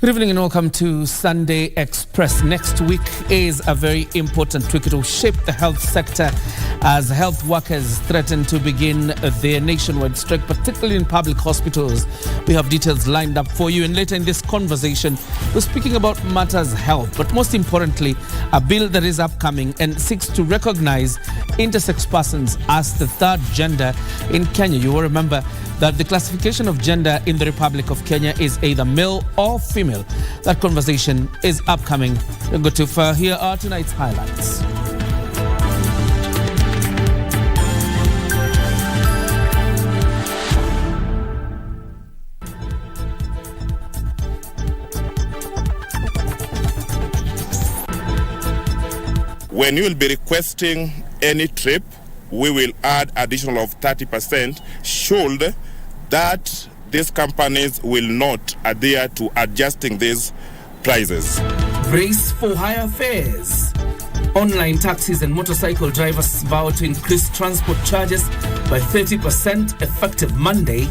Good evening and welcome to Sunday Express. Next week is a very important week. It will shape the health sector as health workers threaten to begin their nationwide strike, particularly in public hospitals. We have details lined up for you, and later in this conversation, we're speaking about matters health, but most importantly, a bill that is upcoming and seeks to recognize intersex persons as the third gender in Kenya. You will remember that the classification of gender in the Republic of Kenya is either male or female. That conversation is upcoming. We're going to hear are tonight's highlights. When you will be requesting any trip, we will add additional of 30% should that these companies will not adhere to adjusting these prices. Brace for higher fares. Online taxis and motorcycle drivers vow to increase transport charges by 30% effective Monday.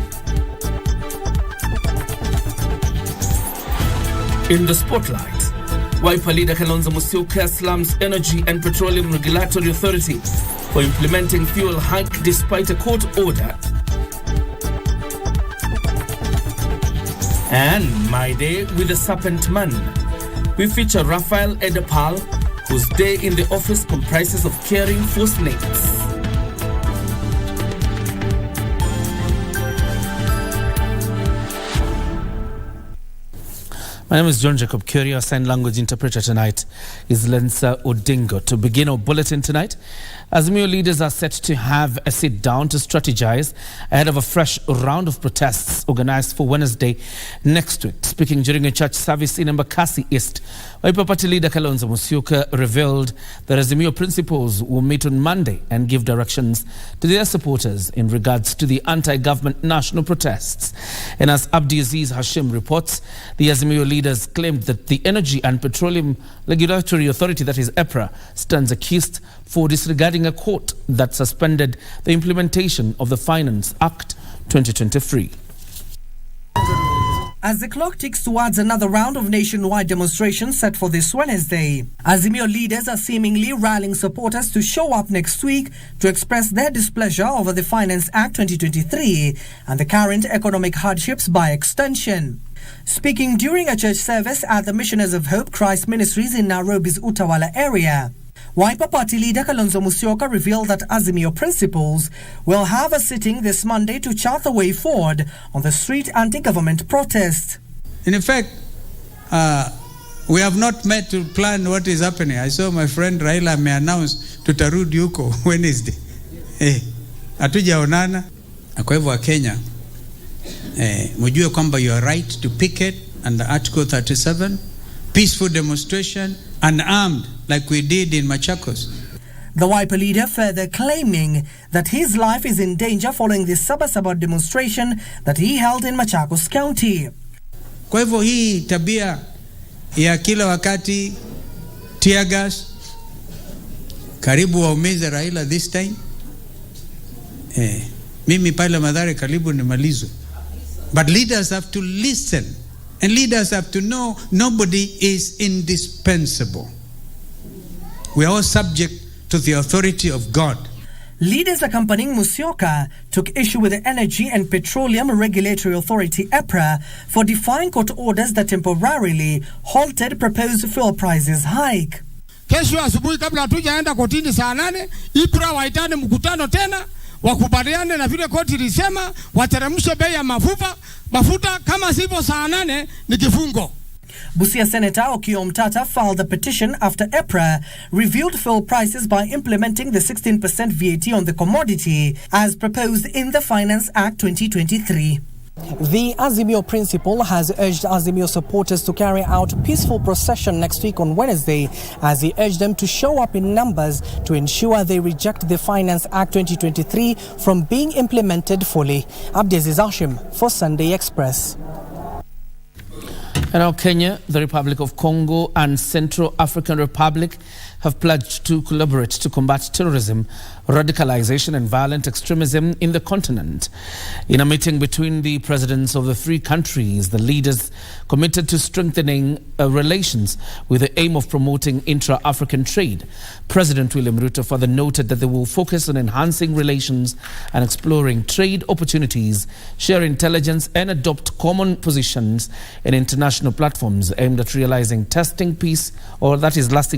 In the spotlight, Wiper leader Kalonzo Musyoka slams Energy and Petroleum Regulatory Authority for implementing fuel hike despite a court order. And My Day with the Serpent Man. We feature Raphael Edapal, whose day in the office comprises of caring for snakes. My name is John Jacob Kioria. Our sign language interpreter tonight is Lensa Odingo. To begin our bulletin tonight, Azimio leaders are set to have a sit down to strategize ahead of a fresh round of protests organized for Wednesday next week. Speaking during a church service in Embakasi East, Wiper Party leader Kalonzo Musyoka revealed that Azimio principals will meet on Monday and give directions to their supporters in regards to the anti-government national protests. And as Abdiaziz Hashim reports, the Azimio leaders claimed that the Energy and Petroleum Regulatory Authority, that is EPRA, stands accused for disregarding a court that suspended the implementation of the Finance Act 2023. As the clock ticks towards another round of nationwide demonstrations set for this Wednesday, Azimio leaders are seemingly rallying supporters to show up next week to express their displeasure over the Finance Act 2023 and the current economic hardships by extension. Speaking during a church service at the Missioners of Hope Christ Ministries in Nairobi's Utawala area, Wiper Party leader Kalonzo Musyoka revealed that Azimio principals will have a sitting this Monday to chart the way forward on the street anti-government protest. In effect, we have not met to plan what is happening. I saw my friend Raila may announce tutarudi huko Wednesday. Hatujaonana. Kwa hivyo wa Kenya, mjue kwamba you are right to picket under Article 37, peaceful demonstration, unarmed like we did in Machakos. The Wiper leader further claiming that his life is in danger following the Sabasaba demonstration that he held in Machakos County. Kwa hivyo hii tabia ya kila wakati tear gas karibu waumize Raila this time. Mimi pale Mathare karibu nimalizwe. But leaders have to listen. And leaders have to know nobody is indispensable. We are all subject to the authority of God. Leaders accompanying Musyoka took issue with the Energy and Petroleum Regulatory Authority EPRA for defying court orders that temporarily halted proposed fuel prices hike. Kesho asubuhi kabla hatujaenda kotini saa 8, EPRA waitane mkutano tena, wakubaliane na vile koti ilisema, wateremshe bei ya mafuta kama sivyo saa 8 ni kifungo. Busia Senator Okiya Mtata filed a petition after EPRA reviewed fuel prices by implementing the 16% VAT on the commodity as proposed in the Finance Act 2023. The Azimio principal has urged Azimio supporters to carry out a peaceful procession next week on Wednesday, as he urged them to show up in numbers to ensure they reject the Finance Act 2023 from being implemented fully. Abdiaziz Hashim for Sunday Express. And now Kenya, the Republic of Congo and Central African Republic have pledged to collaborate to combat terrorism, radicalization and violent extremism in the continent. In a meeting between the presidents of the three countries, the leaders committed to strengthening relations with the aim of promoting intra-African trade. President William Ruto further noted that they will focus on enhancing relations and exploring trade opportunities, share intelligence and adopt common positions in international platforms aimed at realizing lasting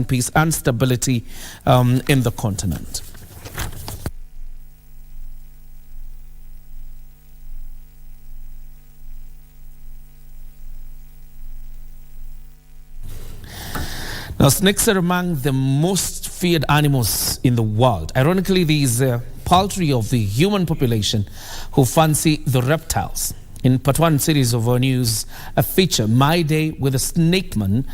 peace and stability in the continent. Now, snakes are among the most feared animals in the world. Ironically, these poultry of the human population who fancy the reptiles. In part one series of our news, a feature, My Day with a Snake Man,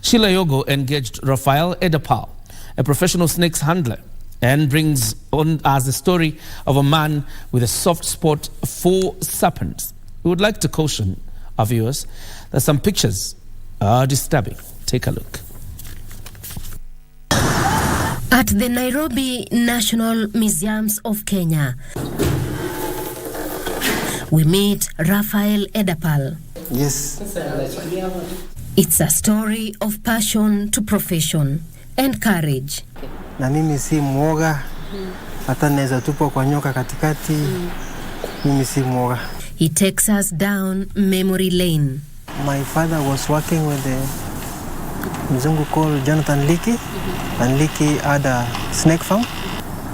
Sheila Yogo engaged Rafael Edapal, a professional snakes handler, and brings on us the story of a man with a soft spot for serpents. We would like to caution our viewers that some pictures are disturbing. Take a look. At the Nairobi National Museums of Kenya, we meet Rafael Edapal. Yes. It's a story of passion to profession and courage. Na mimi si mwoga, hata naweza tupa kwa nyoka katikati, mimi si mwoga. He takes us down memory lane. My father was working with the mzungu called Jonathan Leakey, and Leakey had a snake farm.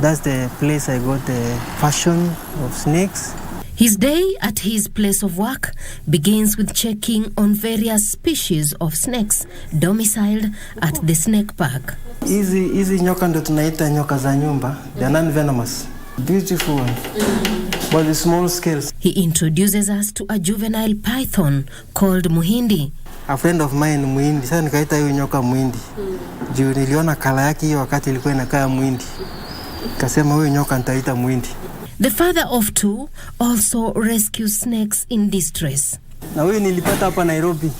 That's the place I got the passion of snakes. His day at his place of work begins with checking on various species of snakes domiciled at the snake park. Hizi nyoka ndo tunaita nyoka za nyumba. They are non-venomous. Beautiful one. But the small scales. He introduces us to a juvenile python called Muhindi. A friend of mine Muhindi. Sasa nikaita hiyo nyoka Muhindi. Juu niliona kala yake hiyo wakati ilikuwa inakaa Muhindi. Kasema huyo nyoka nitaita Muhindi. The father of two also rescues snakes in distress. Na huyu nilipata hapa Nairobi.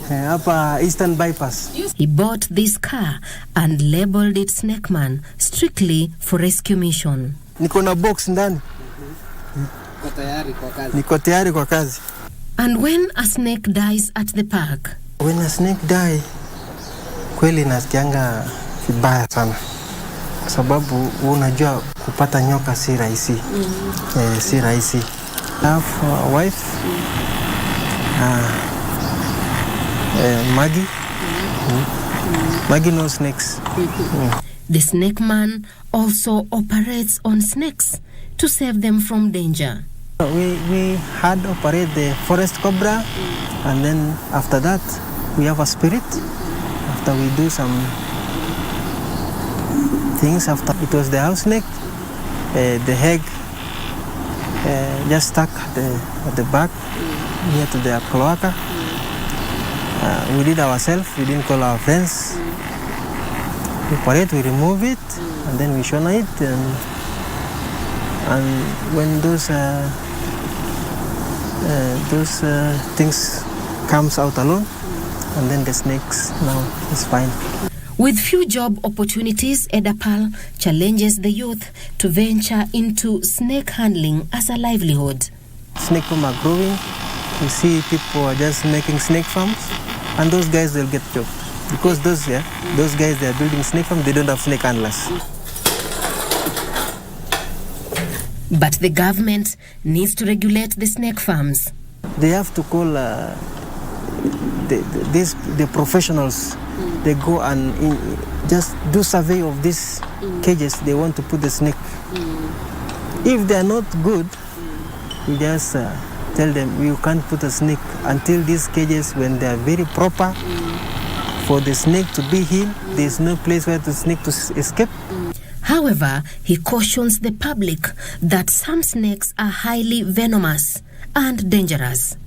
Hapa Eastern Bypass. He bought this car and labeled it Snake Man strictly for rescue mission. Niko na box ndani. Niko tayari kwa kazi. And when a snake dies at the park, when a snake die, kweli nasikianga vibaya sana. Kwa sababu unajua kupata nyoka si rahisi. Si rahisi. I have a wife. Maggie. Maggie knows snakes. The snake man also operates on snakes to save them from danger. We had operate the forest cobra, and then after that we have a spirit. After we do some things, after it was the house snake, the egg just stuck at the back near to the cloaca. We did ourselves. We didn't call our friends. We operate, we remove it, and then we shone it, and when those things comes out alone, and then the snakes now is fine. With few job opportunities, Edapal challenges the youth to venture into snake handling as a livelihood. Snake farms are growing. You see people are just making snake farms, and those guys will get jobs. Because those guys, they are building snake farms, they don't have snake handlers. But the government needs to regulate the snake farms. They have to call the professionals. They go and just do survey of these cages they want to put the snake. If they are not good, we just tell them you can't put a snake until these cages, when they are very proper, for the snake to be healed, there is no place where the snake to escape. However, he cautions the public that some snakes are highly venomous and dangerous.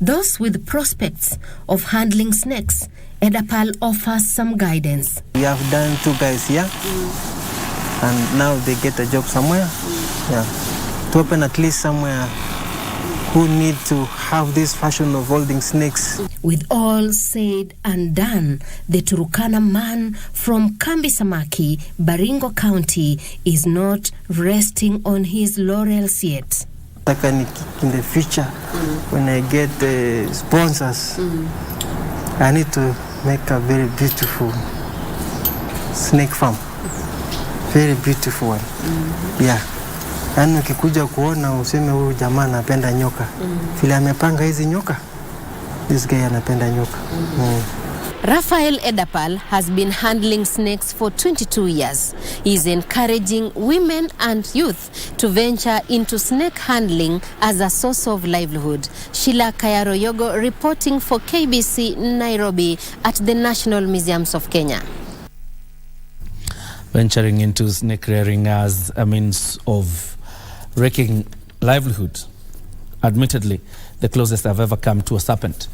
Those with prospects of handling snakes, Edapal offers some guidance. We have done 2 guys here, and now they get a job somewhere. Yeah, to open at least somewhere who need to have this fashion of holding snakes. With all said and done, the Turukana man from Kambi Samaki, Baringo County, is not resting on his laurels yet. In the future, when I get sponsors, I need to make a very beautiful snake farm. Very beautiful one. Yeah. Yani ukikuja kuona useme huyu jamaa anapenda nyoka. Vile amepanga hizi nyoka. This guy anapenda nyoka. Raphael Edapal has been handling snakes for 22 years. He is encouraging women and youth to venture into snake handling as a source of livelihood. Sheila Kayaroyogo reporting for KBC Nairobi at the National Museums of Kenya. Venturing into snake rearing as a means of wreaking livelihood. Admittedly, the closest I've ever come to a serpent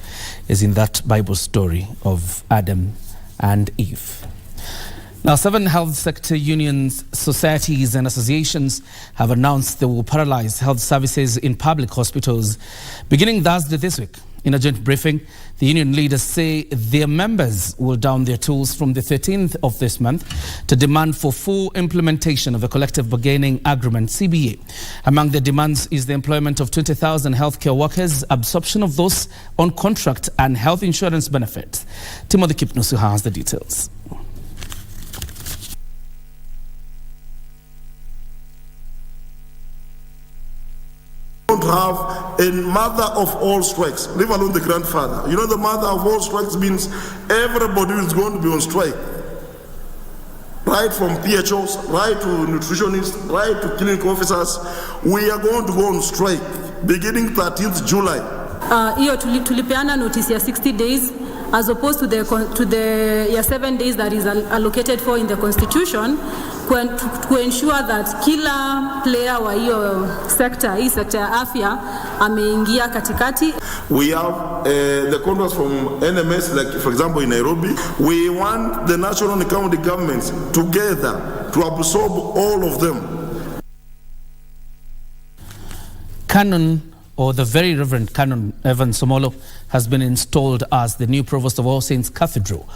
is in that Bible story of Adam and Eve. Now, 7 health sector unions, societies and associations have announced they will paralyze health services in public hospitals beginning Thursday this week. In a joint briefing, the union leaders say their members will down their tools from the 13th of this month to demand for full implementation of a collective bargaining agreement, CBA. Among the demands is the employment of 20,000 healthcare workers, absorption of those on contract and health insurance benefits. Timothy Kipnusu has the details. Have a mother of all strikes, leave alone the grandfather. You know, the mother of all strikes means everybody is going to be on strike. Right from PHOs, right to nutritionists, right to clinic officers. We are going to go on strike beginning 13th July. Hiyo tulipeana notice ya 60 days as opposed to the 7 days that is allocated for in the constitution to ensure that kila player wa hiyo sector, hii sector ya afya ameingia katikati. We have the contracts from NMS, like for example in Nairobi. We want the national and county governments together to absorb all of them. Canon, or the Very Reverend Canon Evan Somolo, has been installed as the new provost of All Saints Cathedral.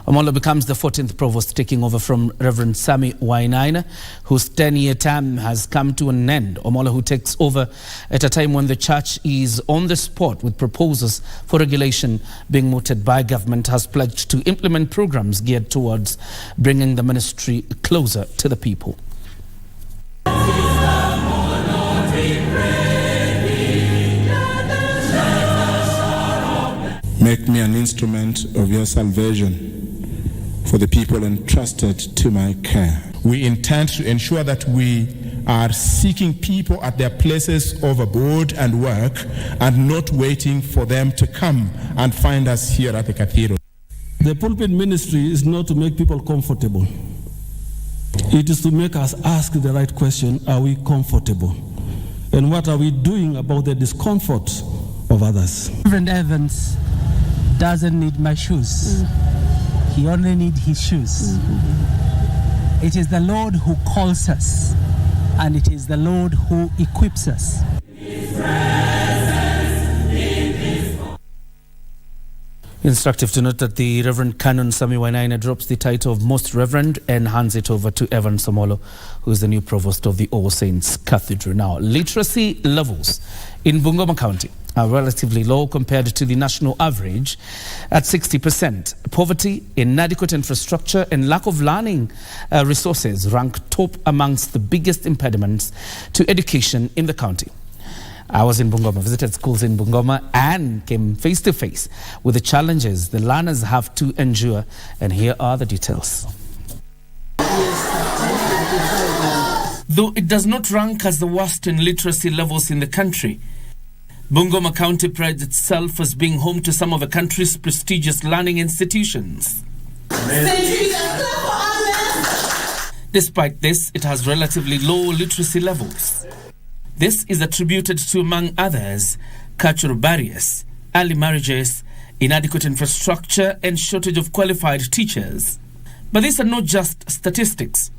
Omolo becomes the 14th provost, taking over from Reverend Sami Wainaina, whose 10-year term has come to an end. Omolo, who takes over at a time when the church is on the spot with proposals for regulation being mooted by government, has pledged to implement programs geared towards bringing the ministry closer to the people. Make me an instrument of your salvation for the people entrusted to my care. We intend to ensure that we are seeking people at their places of abode and work and not waiting for them to come and find us here at the cathedral. The pulpit ministry is not to make people comfortable. It is to make us ask the right question: are we comfortable? And what are we doing about the discomfort of others? Reverend Evans doesn't need my shoes. He only needs his shoes. It is the Lord who calls us, and it is the Lord who equips us. Instructive to note that the Reverend Canon Sami Wainaina drops the title of Most Reverend and hands it over to Evan Somolo, who is the new provost of the All Saints Cathedral. Now, literacy levels in Bungoma County are relatively low compared to the national average at 60%. Poverty, inadequate infrastructure and lack of learning resources rank top amongst the biggest impediments to education in the county. I was in Bungoma, visited schools in Bungoma and came face to face with the challenges the learners have to endure, and here are the details. Though it does not rank as the worst in literacy levels in the country, Bungoma County prides itself as being home to some of the country's prestigious learning institutions. Despite this, it has relatively low literacy levels. This is attributed to, among others, cultural barriers, early marriages, inadequate infrastructure, and shortage of qualified teachers. But these are not just statistics.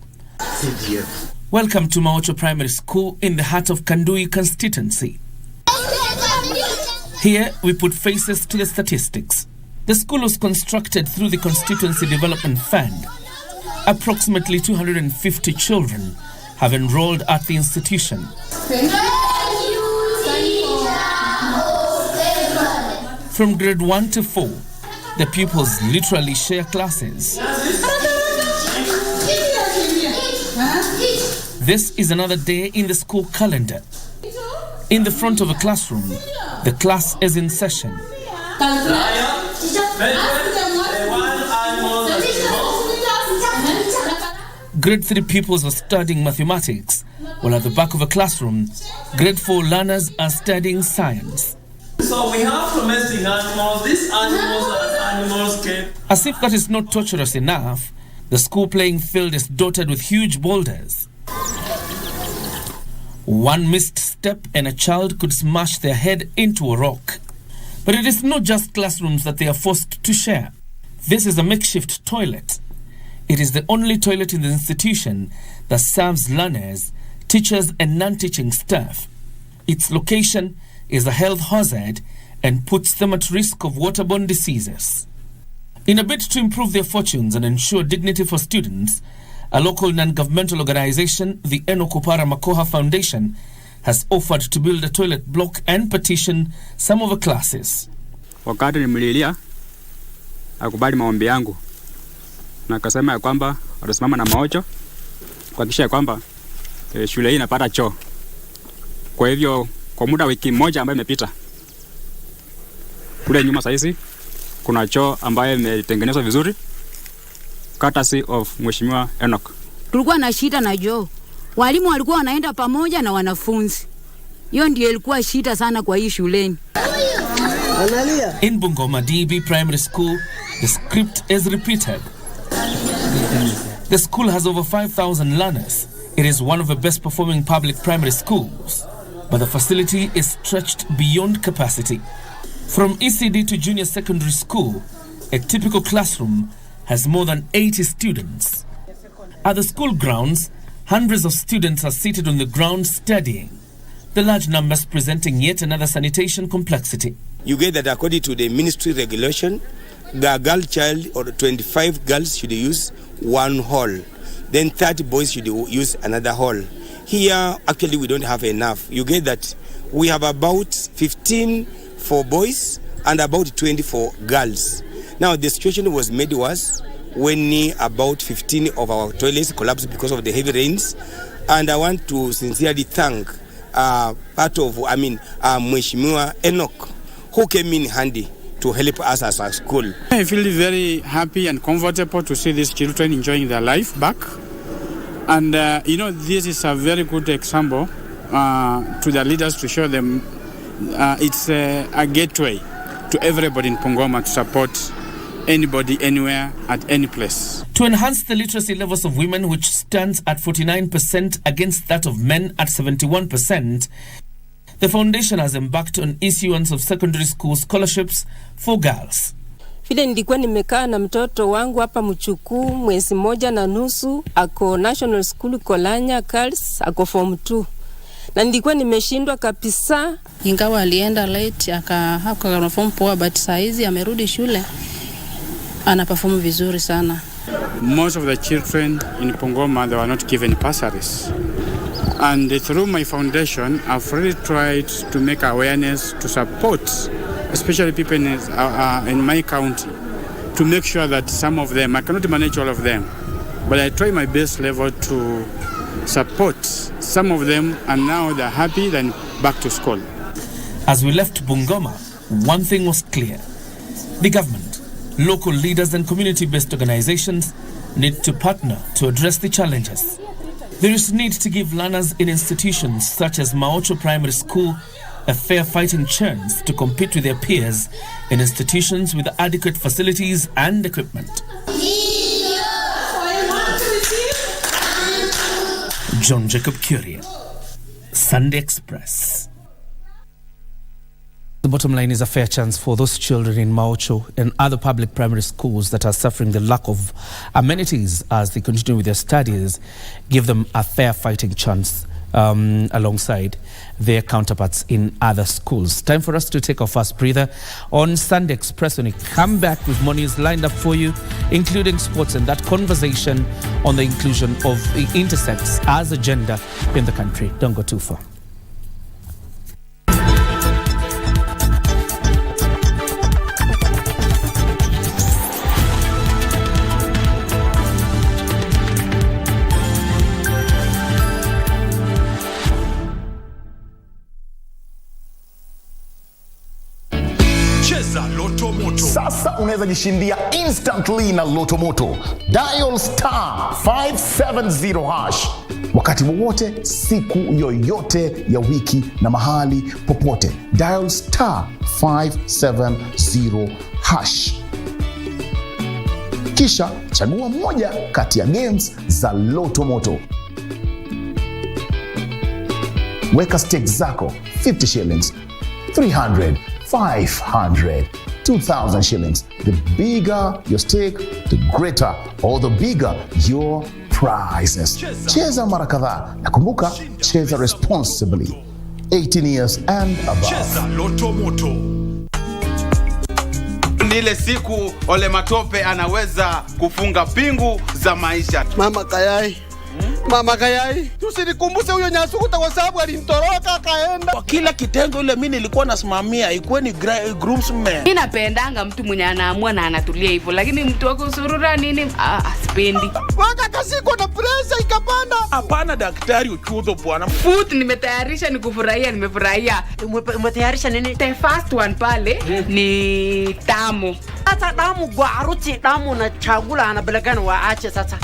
Welcome to Maocho Primary School in the heart of Kandui constituency. Here we put faces to the statistics. The school was constructed through the Constituency Development Fund. Approximately 250 children have enrolled at the institution. From grade 1 to 4, the pupils literally share classes. This is another day in the school calendar. In the front of a classroom, the class is in session. Grade 3 pupils are studying mathematics, while at the back of a classroom, grade 4 learners are studying science. So we have domestic animals. These animals are animals kept. As if that is not torturous enough, the school playing field is dotted with huge boulders. One missed step and a child could smash their head into a rock. But it is not just classrooms that they are forced to share. This is a makeshift toilet. It is the only toilet in the institution that serves learners, teachers and non-teaching staff. Its location is a health hazard and puts them at risk of waterborne diseases. In a bid to improve their fortunes and ensure dignity for students, a local non-governmental organization, the Eno Kupara Makoha Foundation, has offered to build a toilet block and petition some of the classes. Wakati nimlilia akubali maombi yangu na akasema ya kwamba atasimama na maocho kuhakikisha kwamba shule hii inapata choo. Kwa hivyo kwa muda wiki moja ambayo imepita, kule nyuma saizi kuna choo ambayo imetengenezwa vizuri courtesy of Mheshimiwa Enoch. Tulikuwa na shida na choo. Walimu walikuwa wanaenda pamoja na wanafunzi. Hiyo ndio ilikuwa shida sana kwa hii shuleni. In Bungoma DB Primary School, the script is repeated. The school has over 5,000 learners. It is one of the best performing public primary schools, but the facility is stretched beyond capacity. From ECD to junior secondary school, a typical classroom has more than 80 students. At the school grounds, hundreds of students are seated on the ground studying, the large numbers presenting yet another sanitation complexity. You get that according to the ministry regulation, the girl child or 25 girls should use one hall. Then 30 boys should use another hall. Here, actually, we don't have enough. You get that we have about 15 for boys and about 20 for girls. Now, the situation was made worse when about 15 of our toilets collapsed because of the heavy rains. And I want to sincerely thank Mheshimiwa Enoch, who came in handy to help us as a school. I feel very happy and comfortable to see these children enjoying their life back. And, this is a very good example to the leaders to show them it's a gateway to everybody in Bungoma to support anybody, anywhere, at any place. To enhance the literacy levels of women, which stands at 49% against that of men at 71%, the foundation has embarked on issuance of secondary school scholarships for girls. Vile nilikuwa nimekaa na mtoto wangu hapa Mchukuu mwezi moja na nusu, ako National School Kolanya Girls, ako form 2. Na nilikuwa nimeshindwa kabisa. Ingawa alienda late haka form poa, but saizi amerudi shule ana perform vizuri sana. Most of the children in Bungoma, they were not given bursaries. And through my foundation, I've really tried to make awareness to support, especially people in my county, to make sure that some of them, I cannot manage all of them, but I try my best level to support some of them, and now they're happy, then back to school. As we left Bungoma, one thing was clear. The government, local leaders and community-based organizations need to partner to address the challenges. There is need to give learners in institutions such as Maocho Primary School a fair fighting chance to compete with their peers in institutions with adequate facilities and equipment. John Jacob Kioria, Sunday Express. The bottom line is a fair chance for those children in Maocho and other public primary schools that are suffering the lack of amenities as they continue with their studies. Give them a fair fighting chance alongside their counterparts in other schools. Time for us to take our first breather on Sunday Express when we come back with more news lined up for you, including sports and that conversation on the inclusion of the intersex as a gender in the country. Don't go too far. Sasa unaweza jishindia instantly na Loto Moto. Dial star 570 hash wakati wowote, siku yoyote ya wiki na mahali popote. Dial star 570 hash. Kisha chagua moja kati ya games za Loto Moto. Weka stakes zako 50 shillings, 300, 500, 2,000 shillings. The bigger your stake, the greater or the bigger your prizes. Cheza mara kadhaa na kumbuka, cheza responsibly. 18 years and above. Cheza Loto Moto. Ile siku Ole Matope anaweza kufunga pingu za maisha. Mama Kayai. Mama Kayai, tusinikumbushe huyo Nyasukuta kwa sababu alinitoroka akaenda. Kwa kila kitengo ile mimi nilikuwa nasimamia ikuwe ni groomsman. Mimi napendanga mtu mwenye anaamua na anatulia hivyo, lakini mtu wako usurura nini sipendi. Wakati siku na pressure ikapanda. Hapana daktari uchudho bwana. Food nimetayarisha ni kufurahia, nimefurahia. Umetayarisha nini? The first one pale ni tamu. Hata damu gwaruti, damu na chagula anapelekana waache sasa.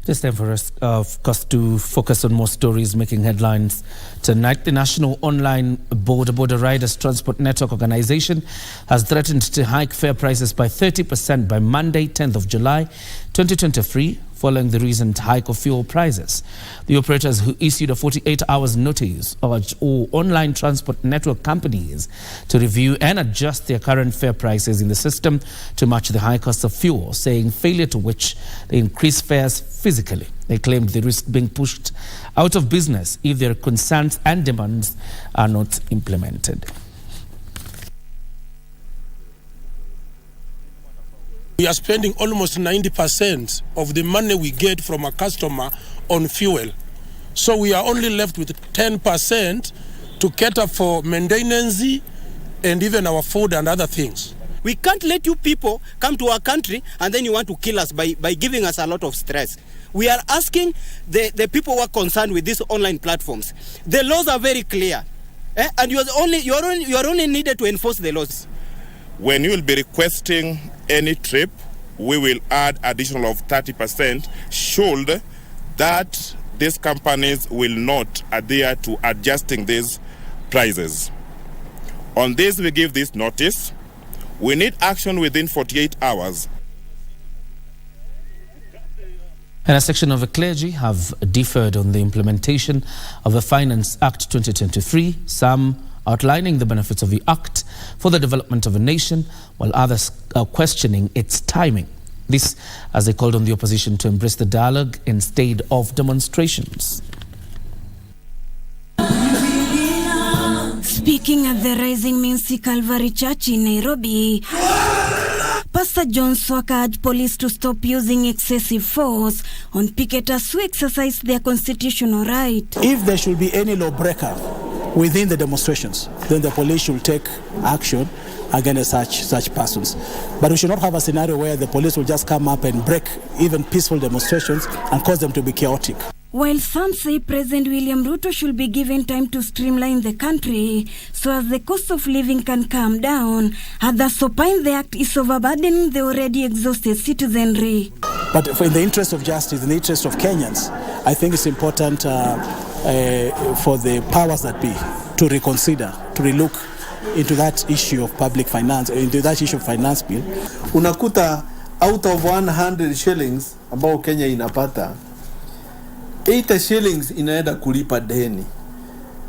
It's time for us, of course, to focus on more stories making headlines tonight. The National Online Border Riders Transport Network Organization has threatened to hike fare prices by 30% by Monday, 10th of July, 2023, following the recent hike of fuel prices. The operators, who issued a 48 hours notice, urged all online transport network companies to review and adjust their current fare prices in the system to match the high cost of fuel, saying failure to which they increase fares physically. They claimed they risk being pushed out of business if their concerns and demands are not implemented. We are spending almost 90% of the money we get from a customer on fuel. So we are only left with 10% to cater for maintenance and even our food and other things. We can't let you people come to our country and then you want to kill us by giving us a lot of stress. We are asking the people who are concerned with these online platforms. The laws are very clear, and you are only needed to enforce the laws. When you will be requesting any trip, we will add additional of 30% should that these companies will not adhere to adjusting these prices. On this, we give this notice. We need action within 48 hours. And a section of the clergy have differed on the implementation of the Finance Act 2023, some outlining the benefits of the Act for the development of a nation, while others are questioning its timing. This as they called on the opposition to embrace the dialogue instead of demonstrations. Speaking at the Rising Minsi Calvary Church in Nairobi, Pastor John Swaka urged police to stop using excessive force on picketers who exercise their constitutional right. If there should be any lawbreaker within the demonstrations, then the police should take action against such persons. But we should not have a scenario where the police will just come up and break even peaceful demonstrations and cause them to be chaotic. While some say President William Ruto should be given time to streamline the country so as the cost of living can calm down, others opine the act is overburdening the already exhausted citizenry. But in the interest of justice, in the interest of Kenyans, I think it's important for the powers that be to reconsider, to relook into that issue of public finance, into that issue of finance bill. Unakuta out of 100 shillings ambao Kenya inapata, 80 shillings inaenda kulipa deni.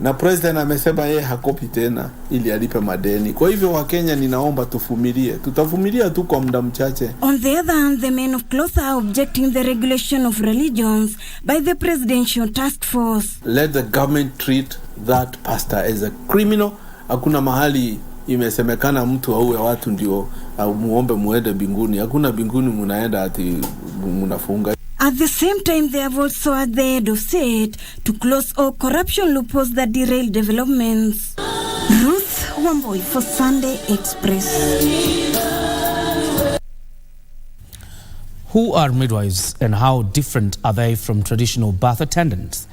Na president amesema yeye hakopi tena ili alipe madeni. Kwa hivyo Wakenya ninaomba tuvumilie. Tutavumilia tu kwa muda mchache. On the other hand, the men of cloth are objecting the regulation of religions by the presidential task force. Let the government treat that pastor as a criminal. Hakuna mahali imesemekana mtu auwe watu ndio muombe muende binguni. Hakuna binguni munaenda ati munafunga. At the same time, they have also at the head of state to close all corruption loopholes that derail developments. Ruth Wamboi for Sunday Express. Who are midwives and how different are they from traditional birth attendants?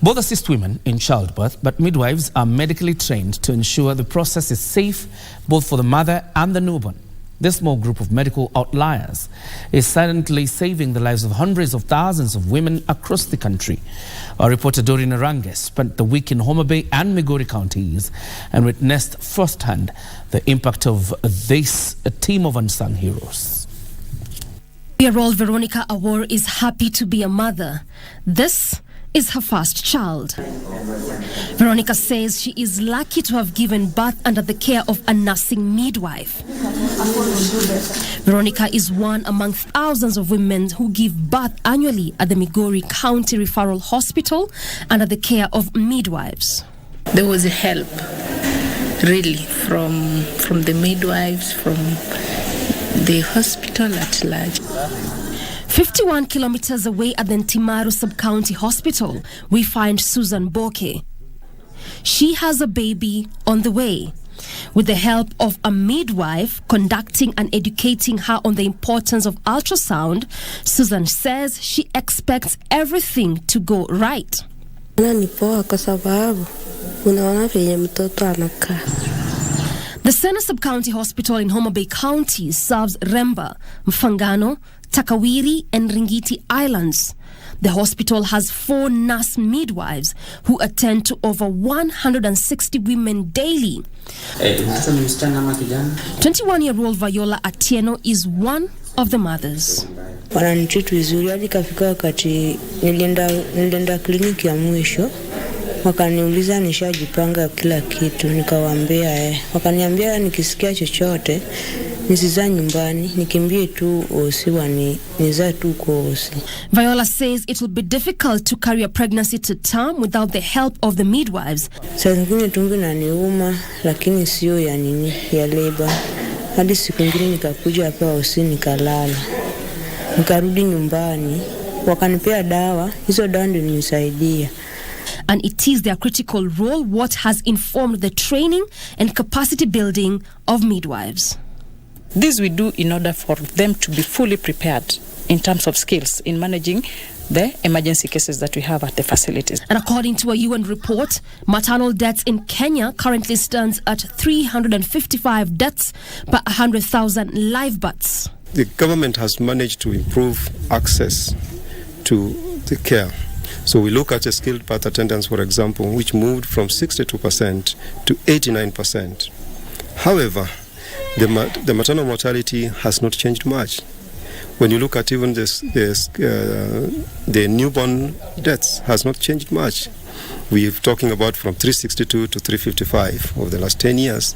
Both assist women in childbirth, but midwives are medically trained to ensure the process is safe both for the mother and the newborn. This small group of medical outliers is silently saving the lives of hundreds of thousands of women across the country. Our reporter Doreen Arange spent the week in Homa Bay and Migori counties and witnessed firsthand the impact of this team of unsung heroes. 4-year-old Veronica Awor is happy to be a mother. This is her first child. Veronica says she is lucky to have given birth under the care of a nursing midwife. Veronica is one among thousands of women who give birth annually at the Migori County Referral Hospital under the care of midwives. There was a help, really, from the midwives, from the hospital at large. 51 kilometers away at the Ntimaru Sub-County Hospital, we find Susan Boke. She has a baby on the way. With the help of a midwife conducting and educating her on the importance of ultrasound, Susan says she expects everything to go right. The Sena Sub-County Hospital in Homa Bay County serves Remba, Mfangano, Takawiri and Ringiti Islands. The hospital has 4 nurse midwives who attend to over 160 women daily. 21-year-old Viola Atieno is one of the mothers. Wananitreat vizuri hadi kafika wakati nilienda kliniki ya mwisho. Wakaniuliza nishajipanga kila kitu, nikawaambia wakaniambia nikisikia chochote nisiza nyumbani, nikimbie tu osi niza tu kwa osi. Viola says it will be difficult to carry a pregnancy to term without the help of the midwives. Saa zingine tumbo inaniuma lakini sio ya labor. Hadi siku nyingine nikakuja hapa osi nikalala. Nikarudi nyumbani, wakanipea dawa, hizo dawa ndio nisaidia. And it is their critical role what has informed the training and capacity building of midwives. This we do in order for them to be fully prepared in terms of skills in managing the emergency cases that we have at the facilities. And according to a UN report, maternal deaths in Kenya currently stands at 355 deaths per 100,000 live births. The government has managed to improve access to the care. So we look at a skilled birth attendants, for example, which moved from 62% to 89%. However, the maternal mortality has not changed much. When you look at even the newborn deaths has not changed much. We're talking about from 362 to 355 over the last 10 years.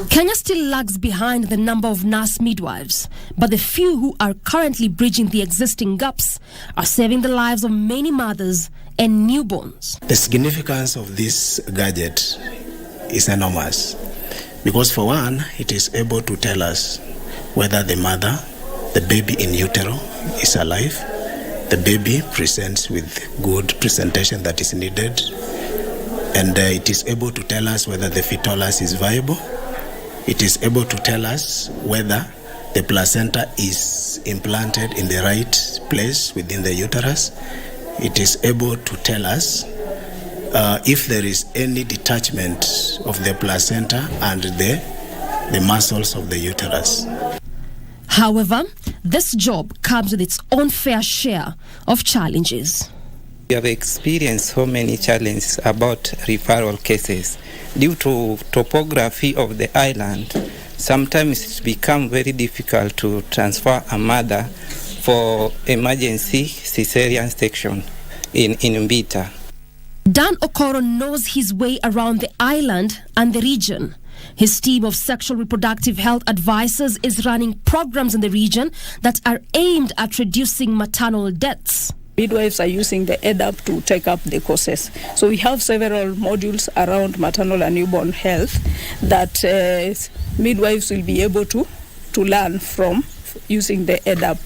Kenya still lags behind the number of nurse midwives, but the few who are currently bridging the existing gaps are saving the lives of many mothers and newborns. The significance of this gadget is enormous because, for one, it is able to tell us whether the mother, the baby in utero, is alive, the baby presents with good presentation that is needed, and it is able to tell us whether the fetolus is viable. It is able to tell us whether the placenta is implanted in the right place within the uterus. It is able to tell us if there is any detachment of the placenta and the muscles of the uterus. However, this job comes with its own fair share of challenges. We have experienced so many challenges about referral cases due to topography of the island. sometimes it becomes very difficult to transfer a mother for emergency cesarean section in Mbita. Dan Okoro knows his way around the island and the region. His team of sexual reproductive health advisors is running programs in the region that are aimed at reducing maternal deaths. Midwives are using the EDAP to take up the courses. So we have several modules around maternal and newborn health that midwives will be able to learn from using the EDAP,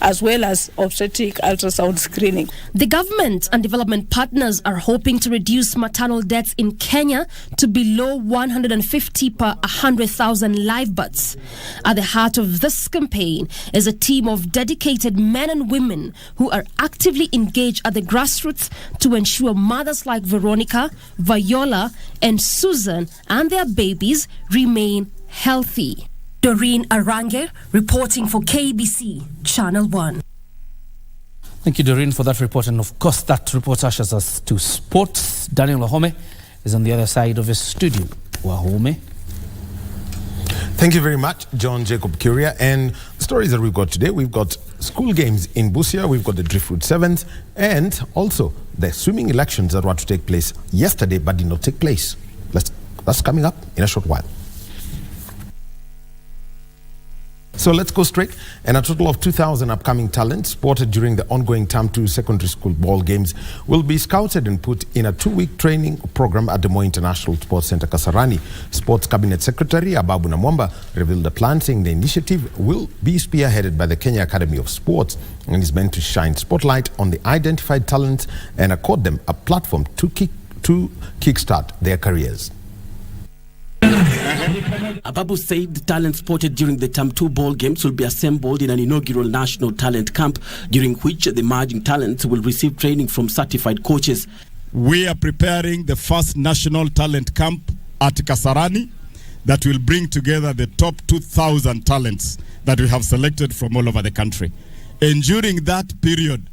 as well as obstetric ultrasound screening. The government and development partners are hoping to reduce maternal deaths in Kenya to below 150 per 100,000 live births. At the heart of this campaign is a team of dedicated men and women who are actively engaged at the grassroots to ensure mothers like Veronica, Viola, and Susan and their babies remain healthy. Doreen Arange reporting for KBC Channel 1. Thank you, Doreen, for that report. And of course, that report ushers us to sports. Daniel Wahome is on the other side of his studio. Wahome. Thank you very much, John Jacob Kioria. And the stories that we've got today, we've got school games in Busia, we've got the Driftwood Sevens, and also the swimming elections that were to take place yesterday but did not take place. That's coming up in a short while. So let's go straight. And a total of 2,000 upcoming talents spotted during the ongoing Term 2 secondary school ball games will be scouted and put in a 2-week training program at the Moi International Sports Center, Kasarani. Sports Cabinet Secretary Ababu Namwamba revealed the plan, saying the initiative will be spearheaded by the Kenya Academy of Sports and is meant to shine spotlight on the identified talents and accord them a platform to kickstart their careers. Ababu said the talent spotted during the Term 2 ball games will be assembled in an inaugural national talent camp, during which the emerging talents will receive training from certified coaches. We are preparing the first national talent camp at Kasarani that will bring together the top 2,000 talents that we have selected from all over the country. And during that period,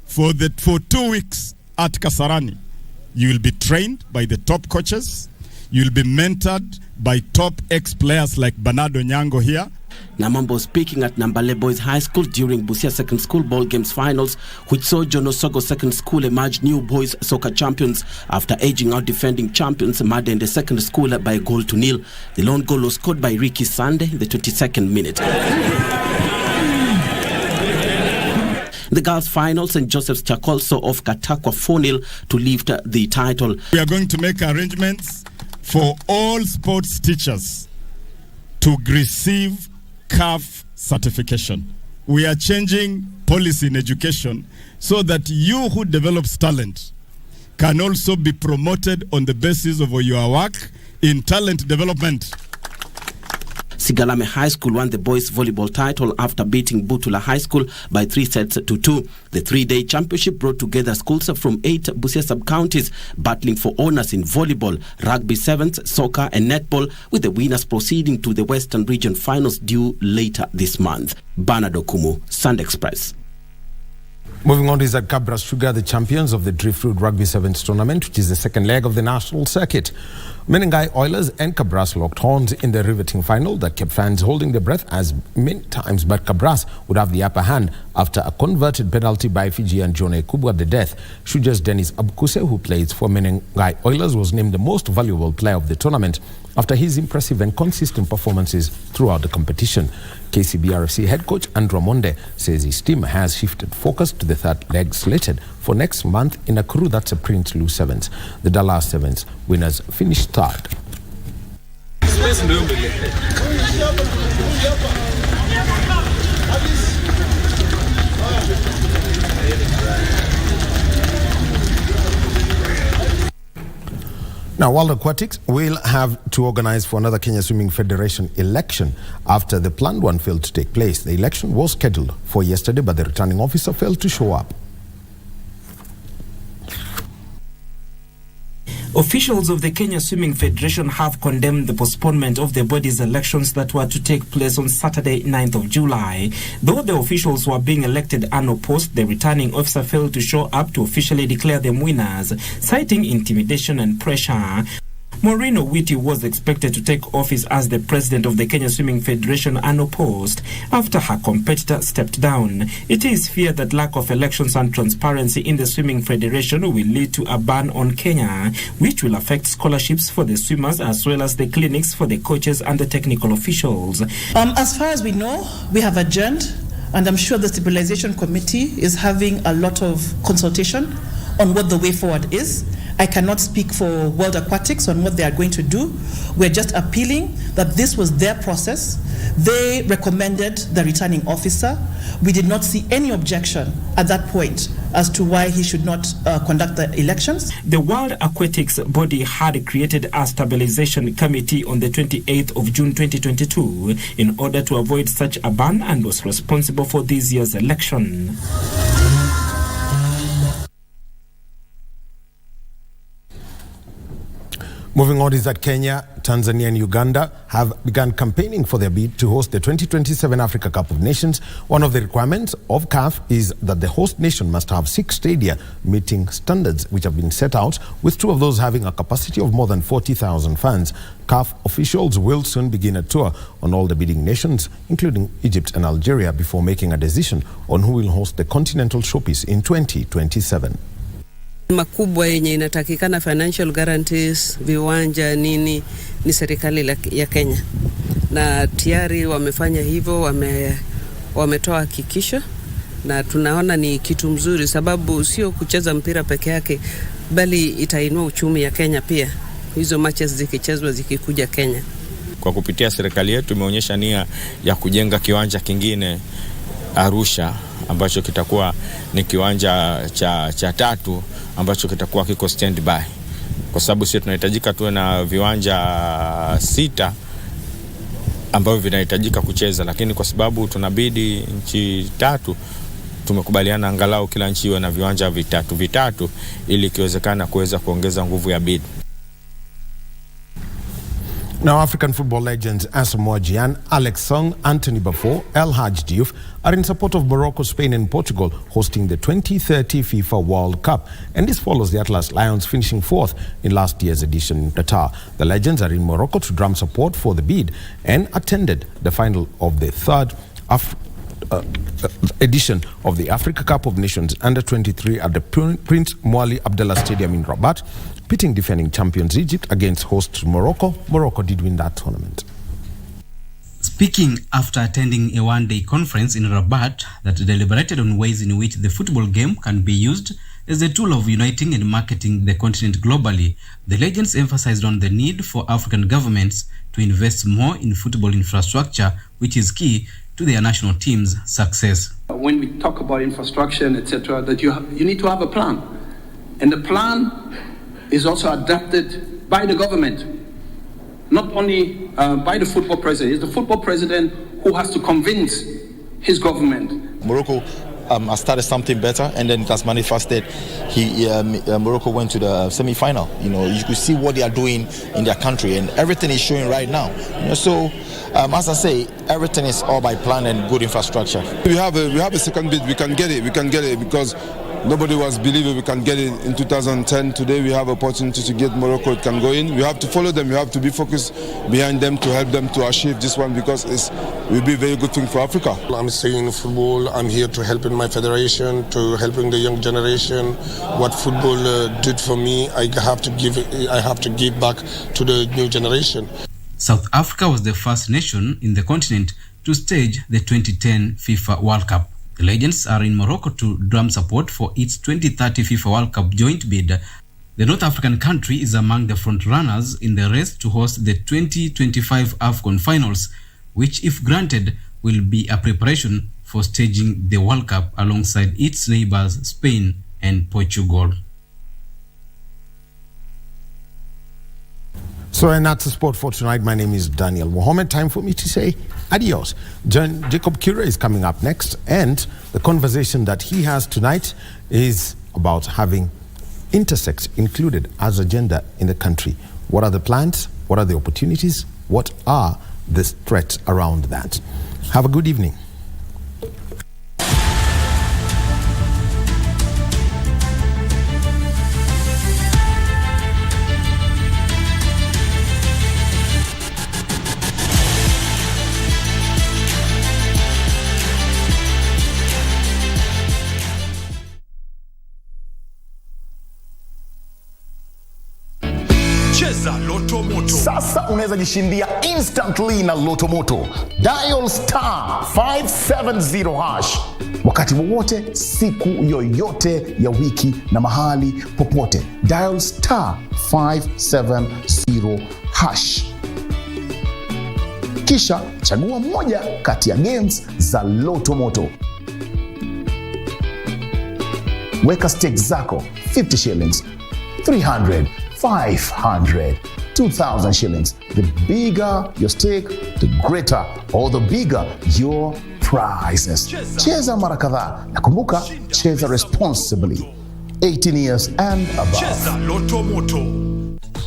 for 2 weeks at Kasarani, you will be trained by the top coaches. You'll be mentored by top ex-players like Bernardo Nyango here. Namambo speaking at Nambale Boys High School during Busia Second School Ball Games finals, which saw John Osogo Second School emerge new boys soccer champions after edging out defending champions Madende Second School by a 1-0. The lone goal was scored by Ricky Sande in the 22nd minute. The girls' final, St. Joseph's Chakol saw off Katakwa 4-0 to lift the title. We are going to make arrangements for all sports teachers to receive CAF certification. We are changing policy in education so that you who develops talent can also be promoted on the basis of your work in talent development. Sigalame High School won the boys volleyball title after beating Butula High School by 3-2. The 3-day championship brought together schools from 8 Busia sub-counties battling for honors in volleyball, rugby sevens, soccer and netball, with the winners proceeding to the Western Region finals due later this month. Bernard Okumu, Sunday Express. Moving on is at Cabra Sugar, the champions of the Driftwood Rugby Sevens tournament, which is the second leg of the national circuit. Menengai Oilers and Cabras locked horns in the riveting final that kept fans holding their breath as many times, but Cabras would have the upper hand after a converted penalty by Fijian John Ekubu at the death. Shuja's Dennis Abukuse, who plays for Menengai Oilers, was named the most valuable player of the tournament after his impressive and consistent performances throughout the competition. KCBRFC head coach Andrew Monde says his team has shifted focus to the third leg slated for next month in a crew that's a Prince Lou Sevens. The Dallas Sevens winners finished third. Now, World Aquatics will have to organize for another Kenya Swimming Federation election after the planned one failed to take place. The election was scheduled for yesterday, but the returning officer failed to show up. Officials of the Kenya Swimming Federation have condemned the postponement of the body's elections that were to take place on Saturday, 9th of July. Though the officials were being elected unopposed, the returning officer failed to show up to officially declare them winners, citing intimidation and pressure. Maureen Owiti was expected to take office as the president of the Kenya Swimming Federation unopposed after her competitor stepped down. It is feared that lack of elections and transparency in the Swimming Federation will lead to a ban on Kenya, which will affect scholarships for the swimmers as well as the clinics for the coaches and the technical officials. As far as we know, we have adjourned, and I'm sure the Stabilization Committee is having a lot of consultation on what the way forward is. I cannot speak for World Aquatics on what they are going to do. We're just appealing that this was their process. They recommended the returning officer. We did not see any objection at that point as to why he should not conduct the elections. The World Aquatics body had created a stabilization committee on the 28th of June 2022 in order to avoid such a ban and was responsible for this year's election. Moving on is that Kenya, Tanzania and Uganda have begun campaigning for their bid to host the 2027 Africa Cup of Nations. One of the requirements of CAF is that the host nation must have 6 stadia meeting standards which have been set out, with 2 of those having a capacity of more than 40,000 fans. CAF officials will soon begin a tour on all the bidding nations, including Egypt and Algeria, before making a decision on who will host the Continental Showpiece in 2027. Makubwa yenye inatakikana financial guarantees, viwanja nini, ni serikali ya Kenya. Na tayari wamefanya hivyo, wametoa hakikisho, na tunaona ni kitu mzuri sababu sio kucheza mpira peke yake, bali itainua uchumi ya Kenya pia. Hizo matches zikichezwa zikikuja Kenya. Kwa kupitia serikali yetu imeonyesha nia ya kujenga kiwanja kingine Arusha, ambacho kitakuwa ni kiwanja cha 3 ambacho kitakuwa kiko standby, kwa sababu sisi tunahitajika tuwe na viwanja 6 ambavyo vinahitajika kucheza, lakini kwa sababu tunabidi nchi 3, tumekubaliana angalau kila nchi iwe na viwanja vitatu ili ikiwezekana kuweza kuongeza nguvu ya bid. Now, African football legends Asamoah Gyan, Alex Song, Anthony Baffour, El Hadj Diouf are in support of Morocco, Spain and Portugal hosting the 2030 FIFA World Cup. And this follows the Atlas Lions finishing 4th in last year's edition in Qatar. The legends are in Morocco to drum support for the bid and attended the final of the 3rd edition of the Africa Cup of Nations Under-23 at the Prince Mwali Abdallah Stadium in Rabat, pitting defending champions Egypt against hosts Morocco. Morocco did win that tournament. Speaking after attending a one-day conference in Rabat that deliberated on ways in which the football game can be used as a tool of uniting and marketing the continent globally, the legends emphasized on the need for African governments to invest more in football infrastructure, which is key to their national team's success. When we talk about infrastructure, etc., that you need to have a plan. And the plan is also adapted by the government, not only by the football president. It's the football president who has to convince his government. Morocco has started something better, and then it has manifested. Morocco went to the semi-final. You know, you could see what they are doing in their country, and everything is showing right now. You know, so as I say, everything is all by plan and good infrastructure. We have a second bid. We can get it because nobody was believing we can get it in 2010. Today we have opportunity to get Morocco. It can go in. We have to follow them. We have to be focused behind them to help them to achieve this one, because it will be a very good thing for Africa. I'm staying in football. I'm here to help in my federation, to helping the young generation. What football did for me, I have to give back to the new generation. South Africa was the first nation in the continent to stage the 2010 FIFA World Cup. The legends are in Morocco to drum support for its 2030 FIFA World Cup joint bid. The North African country is among the front-runners in the race to host the 2025 AFCON finals, which, if granted, will be a preparation for staging the World Cup alongside its neighbors Spain and Portugal. So, and that's the sport for tonight. My name is Daniel Mohammed. Time for me to say adios. Jacob Kioria is coming up next, and the conversation that he has tonight is about having intersex included as a gender in the country. What are the plans? What are the opportunities? What are the threats around that? Have a good evening. Cheza Loto Moto. Sasa unaweza jishindia instantly na Loto Moto. Dial star 570 hash. Wakati wowote, siku yoyote ya wiki na mahali popote. Dial star 570 hash. Kisha chagua moja kati ya games za Loto Moto. Weka stakes zako 50 shillings, 300, 500, 2,000 shillings. The bigger your stake, the greater or the bigger your prizes. Cheza mara kadhaa na kumbuka, cheza responsibly. 18 years and above. Cheza Loto Moto.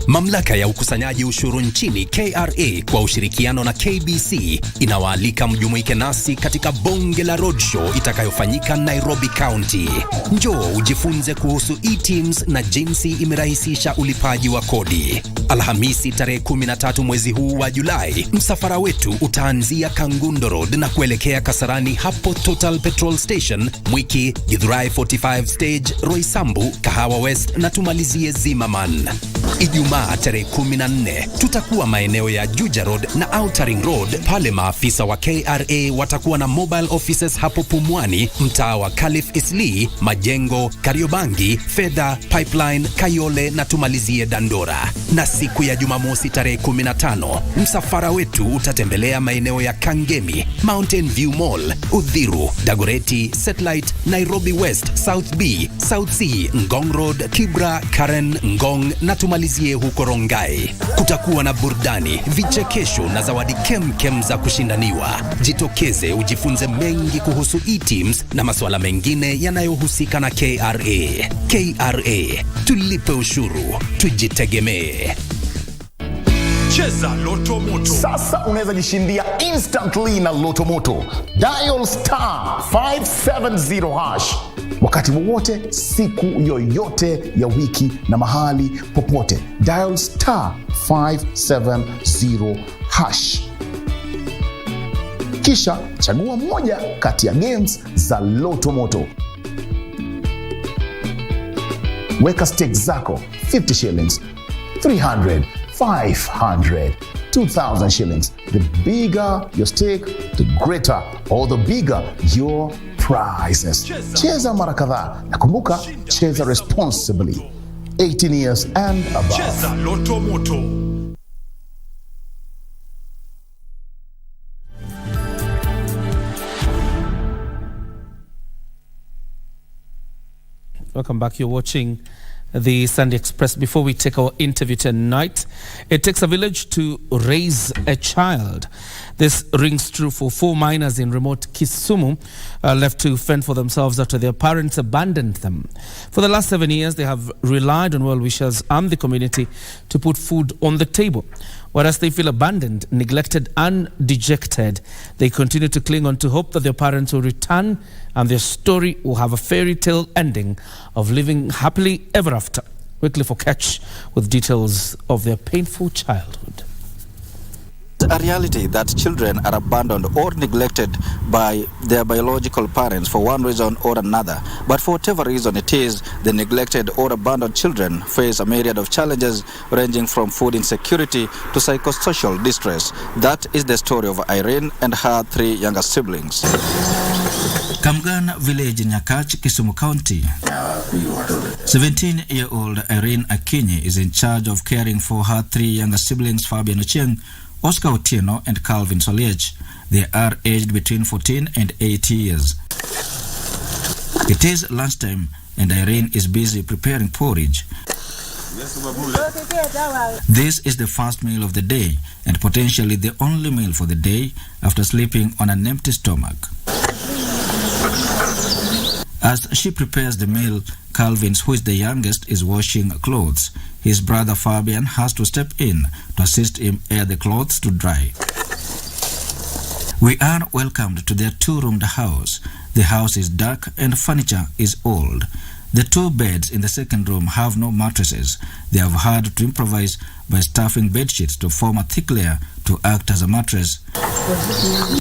Mamlaka ya ukusanyaji ushuru nchini KRA kwa ushirikiano na KBC inawaalika mjumuike nasi katika bonge la roadshow itakayofanyika Nairobi County. Njoo ujifunze kuhusu e-teams na jinsi imerahisisha ulipaji wa kodi. Alhamisi tarehe 13 mwezi huu wa Julai, msafara wetu utaanzia Kangundo Road na kuelekea Kasarani hapo Total Petrol Station, Mwiki, Githurai 45 Stage, Roysambu, Kahawa West na tumalizie Zimmerman. Ijumaa tarehe 14 tutakuwa maeneo ya Juja Road na Outer Ring Road. Pale maafisa wa KRA watakuwa na mobile offices hapo Pumwani, mtaa wa Khalif Isli, Majengo, Kariobangi, Fedha, Pipeline, Kayole na tumalizie Dandora. Na siku ya Jumamosi tarehe 15 msafara wetu utatembelea maeneo ya Kangemi, Mountain View Mall, Uthiru, Dagoretti, Satellite, Nairobi West, South B, South C, Ngong Road, Kibra, Karen, Ngong na tumalizie huko Rongai. Kutakuwa na burudani, vichekesho na zawadi kem za kushindaniwa. Jitokeze ujifunze mengi kuhusu e-teams na masuala mengine yanayohusika na KRA. KRA, tulipe ushuru, tujitegemee. Cheza Loto Moto. Sasa unaweza jishindia instantly na Loto Moto. Dial star 570 hash. Wakati wowote, siku yoyote ya wiki na mahali popote. Dial star 570 hash. Kisha chagua moja kati ya games za Loto Moto. Weka stakes zako 50 shillings, 300, 500, 2,000 shillings. The bigger your stake, the greater or the bigger your prizes. Cheza mara kadhaa na kumbuka, cheza responsibly. 18 years and above. Cheza Loto Moto. Welcome back. You're watching the Sunday Express. Before we take our interview tonight, it takes a village to raise a child. This rings true for 4 miners in remote Kisumu, left to fend for themselves after their parents abandoned them. For the last 7 years, they have relied on well-wishers and the community to put food on the table. Whereas they feel abandoned, neglected and dejected, they continue to cling on to hope that their parents will return and their story will have a fairy tale ending of living happily ever after. Quickly for Catch with details of their painful childhood. A reality that children are abandoned or neglected by their biological parents for one reason or another. But for whatever reason it is, the neglected or abandoned children face a myriad of challenges ranging from food insecurity to psychosocial distress. That is the story of Irene and her 3 younger siblings. Kamgan village in Nyakach, Kisumu County. 17-year-old Irene Akinyi is in charge of caring for her 3 younger siblings, Fabian Ochieng, Oscar Otieno and Calvin Soliech. They are aged between 14 and 80 years. It is lunchtime and Irene is busy preparing porridge. This is the first meal of the day and potentially the only meal for the day after sleeping on an empty stomach. As she prepares the meal, Calvin, who is the youngest, is washing clothes. His brother Fabian has to step in to assist him air the clothes to dry. We are welcomed to their 2-roomed house. The house is dark and furniture is old. The 2 beds in the second room have no mattresses. They have had to improvise by stuffing bedsheets to form a thick layer to act as a mattress.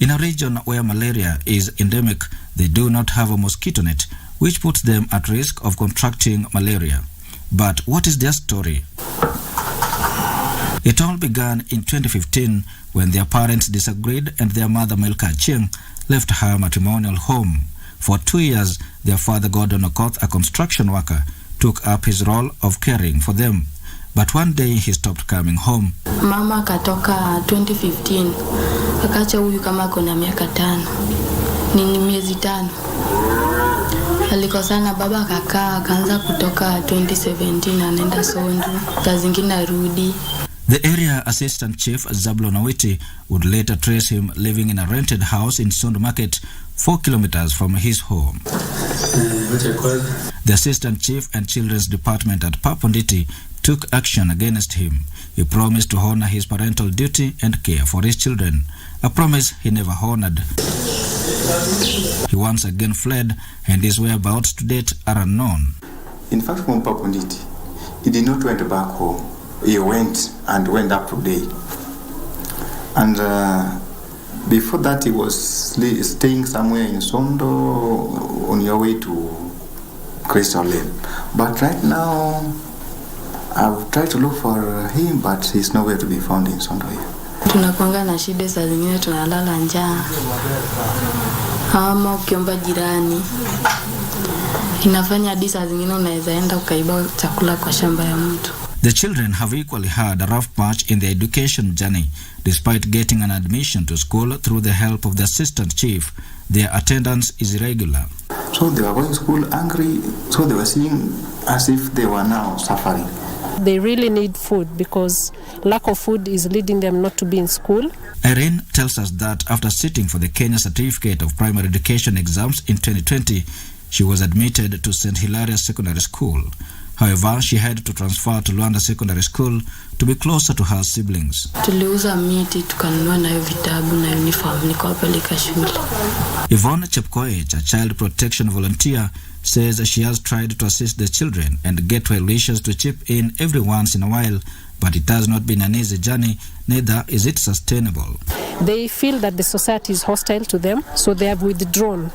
In a region where malaria is endemic, they do not have a mosquito net, which puts them at risk of contracting malaria. But what is their story? It all began in 2015 when their parents disagreed and their mother Melka Cheng left her matrimonial home. For 2 years, their father Gordon Okoth, a construction worker, took up his role of caring for them. But one day he stopped coming home. Mama katoka 2015. Akacha huyu kama kuna miaka 5. Ni miezi 5. Alikosana baba kakaa akaanza kutoka 2017 anaenda Sondu. Kazi zingine arudi. The area assistant chief Zablon Awiti would later trace him living in a rented house in Sondu Market, 4 kilometers from his home. The assistant chief and children's department at Paponditi took action against him. He promised to honor his parental duty and care for his children, a promise he never honored. He once again fled, and his whereabouts to date are unknown. In fact, from Paponditi, he did not went back home. He went up today. And before that, he was staying somewhere in Sondo on your way to Crystal Lake. But right now, I've tried to look for him, but he's nowhere to be found in Sondo here. Tunakuanga na shida saa zingine tunalala njaa. Ama ukiomba jirani. Inafanya hadi saa zingine unaweza enda ukaiba chakula kwa shamba ya mtu. The children have equally had a rough patch in their education journey. Despite getting an admission to school through the help of the assistant chief, their attendance is irregular. So they were going to school angry, so they were seeing as if they were now suffering. They really need food because lack of food is leading them not to be in school. Irene tells us that after sitting for the Kenya Certificate of Primary Education exams in 2020, she was admitted to St. Hilaria Secondary School. However, she had to transfer to Luanda Secondary School to be closer to her siblings. Tuliuza miti tukanunua nayo vitabu na uniform nikawapeleka shule. Yvonne Chepkoech, a child protection volunteer, says she has tried to assist the children and get well-wishers to chip in every once in a while, but it has not been an easy journey, neither is it sustainable. They feel that the society is hostile to them, so they have withdrawn.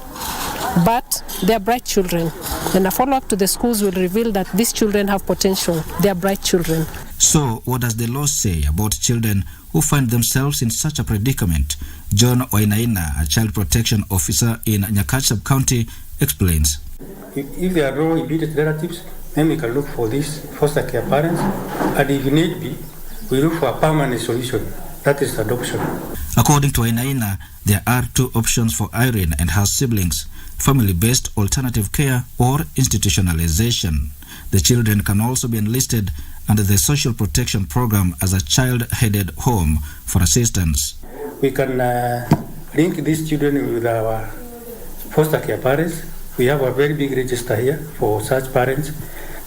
But they are bright children, and a follow-up to the schools will reveal that these children have potential. They are bright children. So, what does the law say about children who find themselves in such a predicament? John Wainaina, a child protection officer in Nyakach Sub-County, explains. If there are no immediate relatives, then we can look for these foster care parents, and if need be, we look for a permanent solution. That is adoption. According to Wainaina, there are 2 options for Irene and her siblings: family-based alternative care or institutionalization. The children can also be enlisted under the social protection program as a child-headed home for assistance. We can link these children with our foster care parents. We have a very big register here for such parents.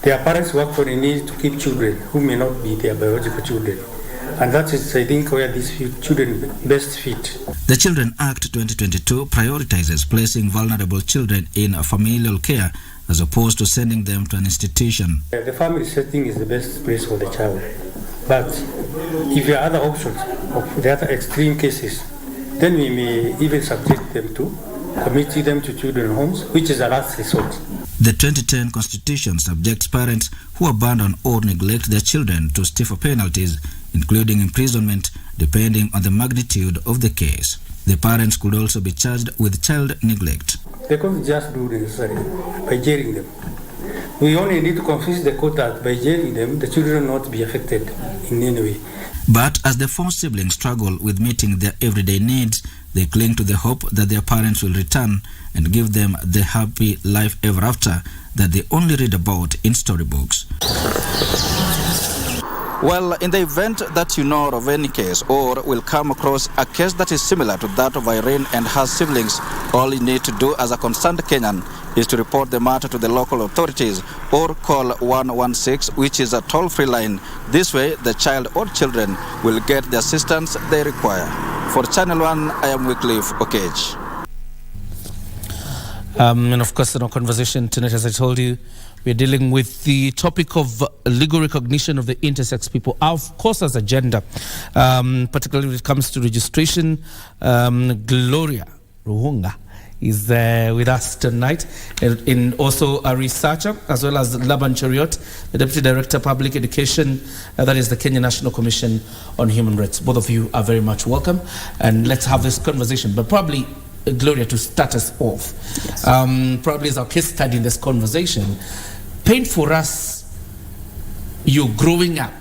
Their parents work for the need to keep children who may not be their biological children. And that is, I think, where these children best fit. The Children Act 2022 prioritizes placing vulnerable children in familial care as opposed to sending them to an institution. The family setting is the best place for the child. But if there are other options, of the other extreme cases, then we may even subject them to committing them to children's homes, which is a last resort. The 2010 Constitution subjects parents who abandon or neglect their children to stiffer penalties, including imprisonment, depending on the magnitude of the case. The parents could also be charged with child neglect. They can't just do the necessary by jailing them. We only need to convince the court that by jailing them, the children will not be affected in any way. But as the 4 siblings struggle with meeting their everyday needs, they cling to the hope that their parents will return and give them the happy life ever after that they only read about in storybooks. Well, in the event that you know of any case or will come across a case that is similar to that of Irene and her siblings, all you need to do as a concerned Kenyan is to report the matter to the local authorities or call 116, which is a toll-free line. This way, the child or children will get the assistance they require. For Channel 1, I am Wycliffe Okage. And of course, in our conversation tonight, as I told you, we're dealing with the topic of legal recognition of the intersex people, of course, as a gender, particularly when it comes to registration. Gloria Ruhunga is with us tonight, in also a researcher, as well as Laban Cheriot, the Deputy Director of Public Education, that is the Kenya National Commission on Human Rights. Both of you are very much welcome, and let's have this conversation. But probably, Gloria, to start us off, yes. Probably as our case study in this conversation, paint for us you growing up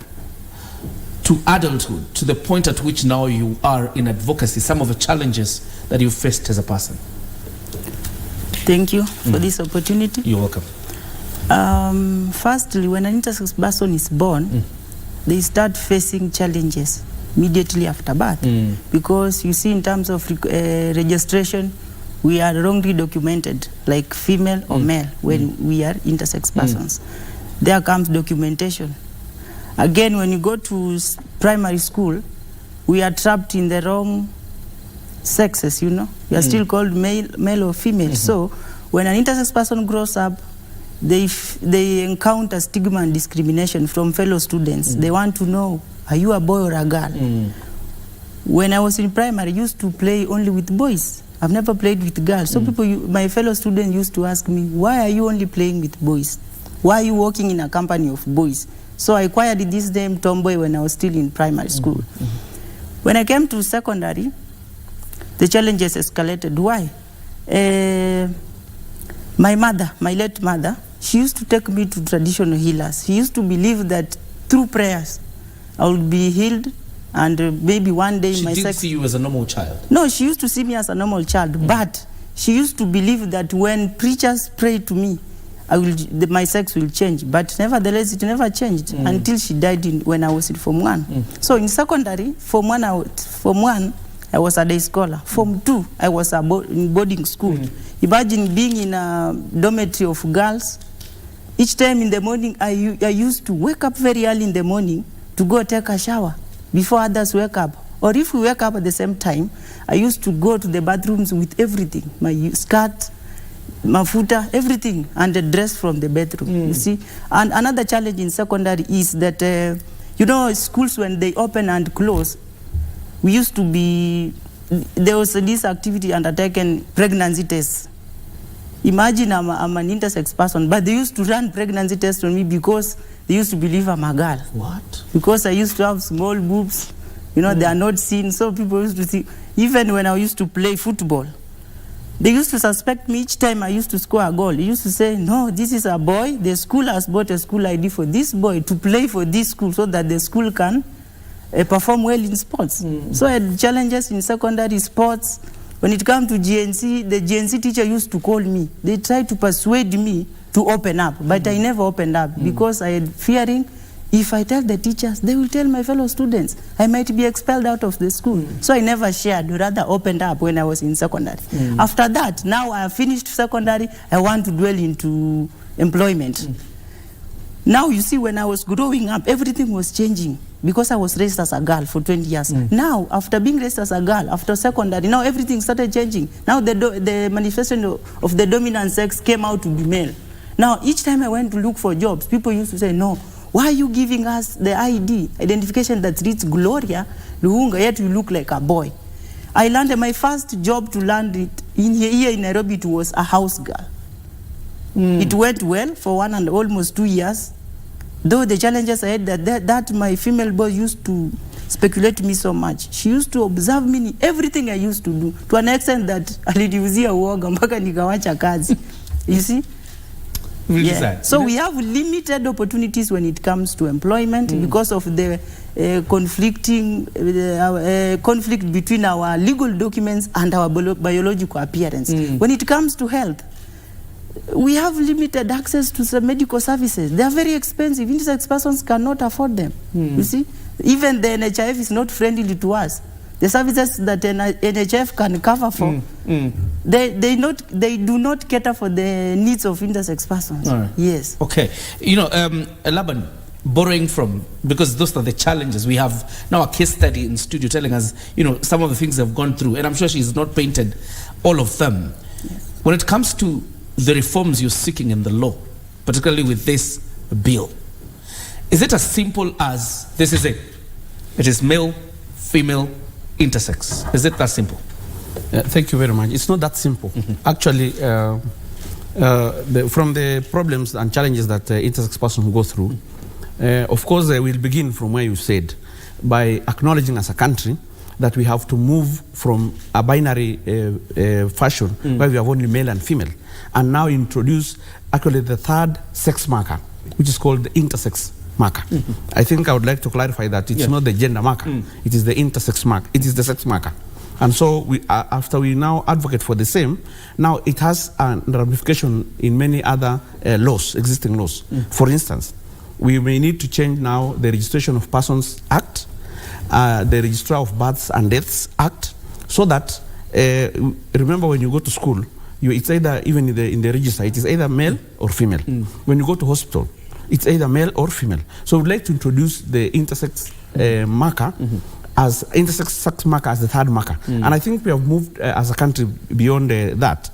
to adulthood, to the point at which now you are in advocacy, some of the challenges that you faced as a person. Thank you for this opportunity. You're welcome. Firstly, when an intersex person is born, they start facing challenges immediately after birth. Because you see, in terms of registration, we are wrongly documented, like female or male, when we are intersex persons. There comes documentation. Again, when you go to primary school, we are trapped in the wrong sexes, you know. We are still called male or female. So when an intersex person grows up, they encounter stigma and discrimination from fellow students. They want to know, are you a boy or a girl? When I was in primary, I used to play only with boys. I've never played with girls. So my fellow students used to ask me, why are you only playing with boys? Why are you working in a company of boys? So I acquired this name tomboy when I was still in primary school. When I came to secondary, the challenges escalated. Why? My mother, my late mother, she used to take me to traditional healers. She used to believe that through prayers, I would be healed, and maybe one day my sex... She didn't see you as a normal child? No, she used to see me as a normal child, but she used to believe that when preachers pray to me, my sex will change. But nevertheless, it never changed until she died when I was in Form 1. So in secondary, Form 1, I was a day scholar. Form 2, I was in boarding school. Imagine being in a dormitory of girls. Each time in the morning, I used to wake up very early in the morning to go take a shower before others wake up. Or if we wake up at the same time, I used to go to the bathrooms with everything, my skirt, mafuta, everything, and dress from the bedroom, you see. And another challenge in secondary is that, you know, schools, when they open and close, we used to be, there was this activity undertaken, pregnancy tests. Imagine I'm an intersex person, but they used to run pregnancy tests on me because they used to believe I'm a girl. What? Because I used to have small boobs, you know, they are not seen, so people used to think, even when I used to play football, they used to suspect me each time I used to score a goal. They used to say, no, this is a boy. The school has bought a school ID for this boy to play for this school so that the school can perform well in sports. So I had challenges in secondary sports. When it comes to GNC, the GNC teacher used to call me. They tried to persuade me to open up, but I never opened up because I had fearing if I tell the teachers, they will tell my fellow students. I might be expelled out of the school. So I never shared, rather opened up when I was in secondary. After that, now I have finished secondary, I want to dwell into employment. Now you see, when I was growing up, everything was changing because I was raised as a girl for 20 years. Now, after being raised as a girl, after secondary, now everything started changing. Now the manifestation of the dominant sex came out to be male. Now, each time I went to look for jobs, people used to say, no, why are you giving us the identification that reads Gloria Luhunga, yet you look like a boy? I landed my first job to land it here in Nairobi. It was a house girl. It went well for 1 and almost 2 years. Though the challenges I had, that my female boss used to speculate me so much. She used to observe me in everything I used to do, to an extent that aliniuzia uoga mpaka nikawacha kazi. You see? Really sad. So we have limited opportunities when it comes to employment because of the conflict between our legal documents and our biological appearance. When it comes to health, we have limited access to some medical services. They are very expensive. Intersex persons cannot afford them. You see? Even the NHIF is not friendly to us. The services that NHIF can cover for, they do not cater for the needs of intersex persons. Right. Yes. Okay. You know, Laban, borrowing from, because those are the challenges. We have now a case study in studio telling us, you know, some of the things they've gone through, and I'm sure she's not painted all of them. Yes. When it comes to the reforms you're seeking in the law, particularly with this bill, is it as simple as this is it? It is male, female, intersex. Is it that simple? Thank you very much. It's not that simple. Actually, from the problems and challenges that intersex persons go through, of course, we'll begin from where you said, by acknowledging as a country that we have to move from a binary fashion where we have only male and female, and now introduce actually the third sex marker, which is called the intersex marker. I think I would like to clarify that it's not the gender marker, it is the intersex marker, it is the sex marker. And so we, after we now advocate for the same, now it has a ramification in many other laws, existing laws. For instance, we may need to change now the Registration of Persons Act, the Registrar of Births and Deaths Act, so that, remember when you go to school, it's either, even in the register, it is either male or female. When you go to hospital, it's either male or female. So we'd like to introduce the intersex marker as intersex marker as the third marker. And I think we have moved as a country beyond that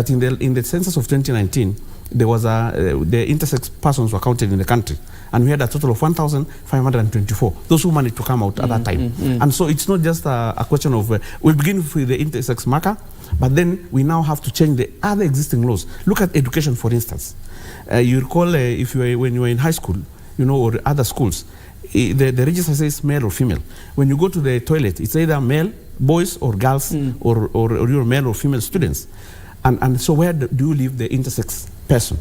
in the census of 2019, there was the intersex persons were counted in the country, and we had a total of 1,524, those who managed to come out at that time. And so it's not just a question of, we begin with the intersex marker, but then we now have to change the other existing laws. Look at education, for instance. You recall when you were in high school, or other schools, the register says male or female. When you go to the toilet, it's either male, boys or girls, or male or female students. And so where do you leave the intersex person?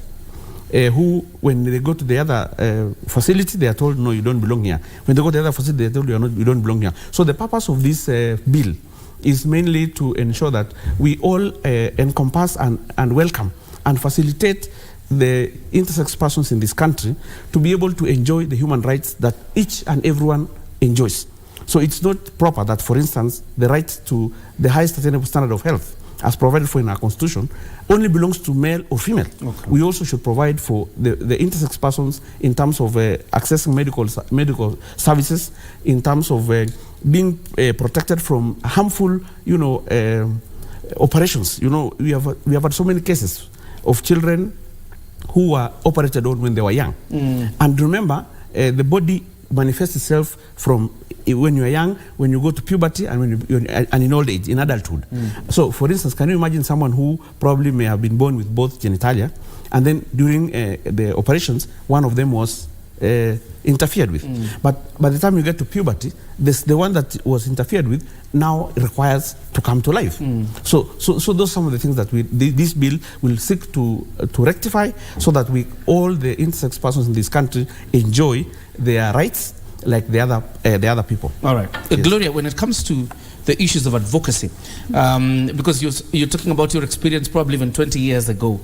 Who, when they go to the other facility, they are told, no, you don't belong here. When they go to the other facility, they are told, you don't belong here. So the purpose of this bill is mainly to ensure that we all encompass and welcome and facilitate the intersex persons in this country to be able to enjoy the human rights that each and everyone enjoys. So it's not proper that, for instance, the right to the highest sustainable standard of health, as provided for in our constitution, only belongs to male or female. We also should provide for the intersex persons in terms of accessing medical services, in terms of being protected from harmful, operations. We have had so many cases of children who were operated on when they were young. And remember, the body manifests itself from when you are young, when you go to puberty, and and in old age, in adulthood. So, for instance, can you imagine someone who probably may have been born with both genitalia, and then during the operations, one of them was interfered with. But by the time you get to puberty, the one that was interfered with now requires to come to life. So those are some of the things that this bill will seek to rectify, so that all the intersex persons in this country enjoy their rights like the other people. All right. Yes. Gloria, when it comes to the issues of advocacy, because you're talking about your experience probably even 20 years ago,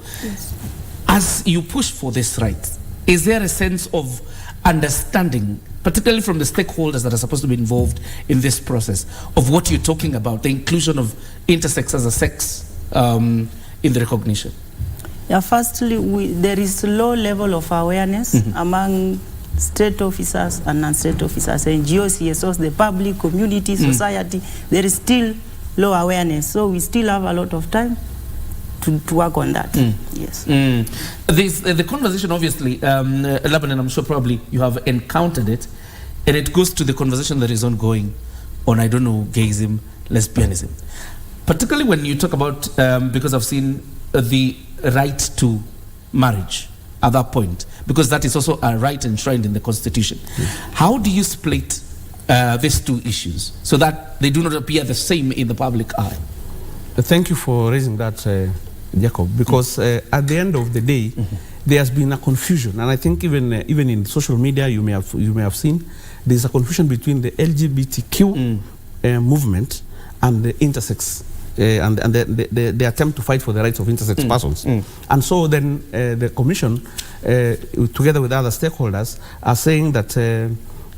as you push for this right, is there a sense of understanding, particularly from the stakeholders that are supposed to be involved in this process, of what you're talking about, the inclusion of intersex as a sex in the recognition? Yeah, firstly, there is low level of awareness among state officers and non-state officers, NGOs, CSOs, the public, community, society. There is still low awareness, so we still have a lot of time to work on that. Yes. The conversation, obviously, Lebanon, I'm sure probably you have encountered it, and it goes to the conversation that is ongoing on, I don't know, gayism, lesbianism. Particularly when you talk about, because I've seen the right to marriage at that point, because that is also a right enshrined in the Constitution. How do you split these two issues so that they do not appear the same in the public eye? Thank you for raising that, Jacob, because at the end of the day, there has been a confusion, and I think even in social media you may have seen there's a confusion between the LGBTQ movement and the intersex and the attempt to fight for the rights of intersex persons. And so then the Commission, together with other stakeholders, are saying that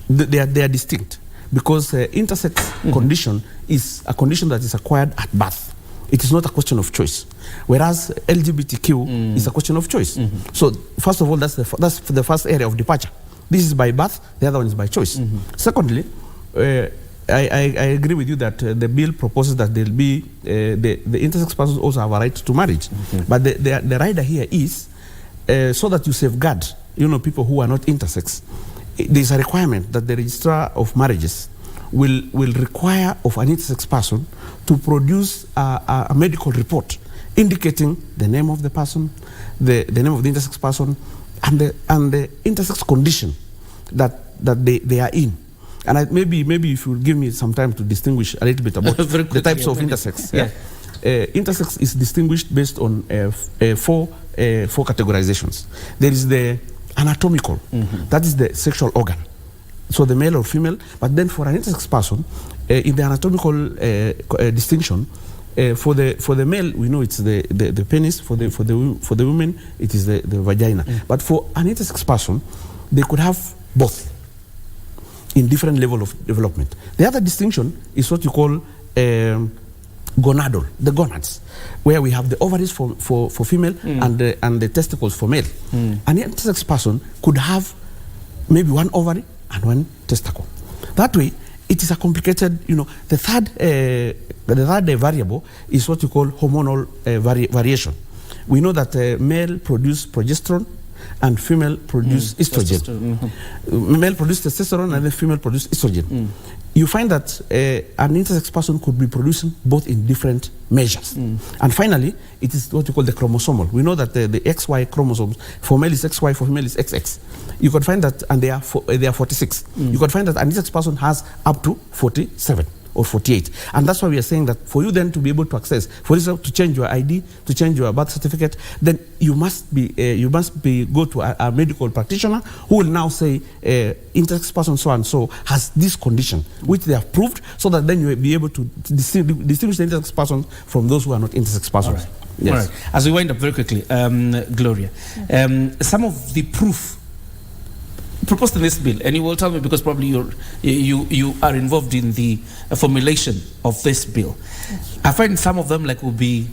they are distinct, because intersex condition is a condition that is acquired at birth. It is not a question of choice, whereas LGBTQ is a question of choice. So first of all, that's the first area of departure. This is by birth, the other one is by choice. Secondly, I agree with you that the bill proposes that there will be the intersex persons also have a right to marriage. But the rider here is so that you safeguard people who are not intersex. There is a requirement that the registrar of marriages will require of an intersex person to produce a medical report indicating the name of the person, the name of the intersex person, and the intersex condition that they are in. And maybe if you give me some time to distinguish a little bit about the types of intersex. Yeah. Intersex is distinguished based on four categorizations. There is the anatomical, that is the sexual organ, so the male or female. But then for an intersex person, in the anatomical distinction, for the male we know it's the penis. For the women it is the vagina. But for an intersex person, they could have both in different level of development. The other distinction is what you call gonadal, the gonads, where we have the ovaries for female and the testicles for male. An intersex person could have maybe one ovary and one testicle. That way, it is a complicated, the third variable is what you call hormonal variation. We know that male produce progesterone and female produce estrogen. Male produce testosterone and the female produce estrogen. You find that an intersex person could be producing both in different measures. And finally, it is what you call the chromosomal. We know that the XY chromosomes, for male is XY, for female is XX. You could find that, and they are 46. You could find that an intersex person has up to 47. Or 48. And that's why we are saying that for you then to be able to access, for instance, to change your ID, to change your birth certificate, then you must go to a medical practitioner who will now say intersex person so and so has this condition, which they have proved, so that then you will be able to distinguish the intersex persons from those who are not intersex persons. All right. Yes. All right. As we wind up very quickly, Gloria, some of the proof proposed in this bill, and you will tell me because probably you are involved in the formulation of this bill. Yes. I find some of them will be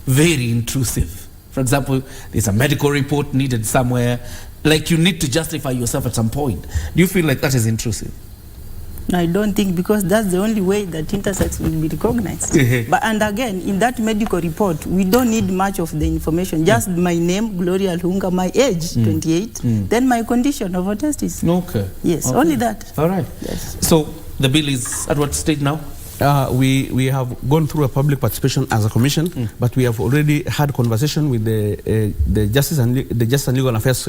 very intrusive. For example, there's a medical report needed somewhere, you need to justify yourself at some point. Do you feel like that is intrusive? I don't think, because that's the only way that intersex will be recognized. And again, in that medical report, we don't need much of the information. Just my name, Gloria Lunga, my age, 28, then my condition of testis. Okay. Yes, okay. Only that. All right. Yes. So the bill is at what stage now? We have gone through a public participation as a commission, but we have already had conversation with the Justice and Legal Affairs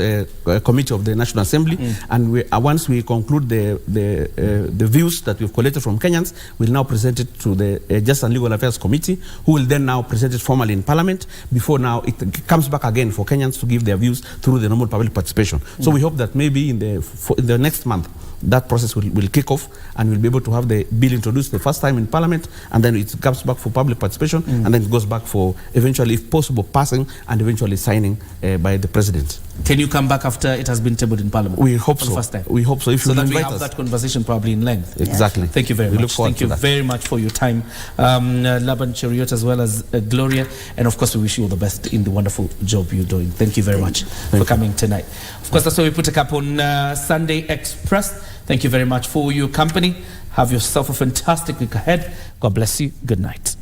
Committee of the National Assembly, and once we conclude the views that we've collected from Kenyans, we'll now present it to the Justice and Legal Affairs Committee, who will then now present it formally in Parliament before now it comes back again for Kenyans to give their views through the normal public participation. So we hope that maybe in the next month that process will kick off, and we'll be able to have the bill introduced the first time in Parliament, and then it comes back for public participation, and then it goes back for eventually, if possible, passing and eventually signing by the President. Can you come back after it has been tabled in Parliament? We hope so. The first time? We hope so. If so you that we invite have us. that conversation probably in length. Exactly. Thank you very much. Thank you very much for your time, Laban Cheruiyot, as well as Gloria, and of course we wish you all the best in the wonderful job you're doing. Thank you very much for coming tonight. Of course, that's why we put a cap on Sunday Express. Thank you very much for your company. Have yourself a fantastic week ahead. God bless you. Good night.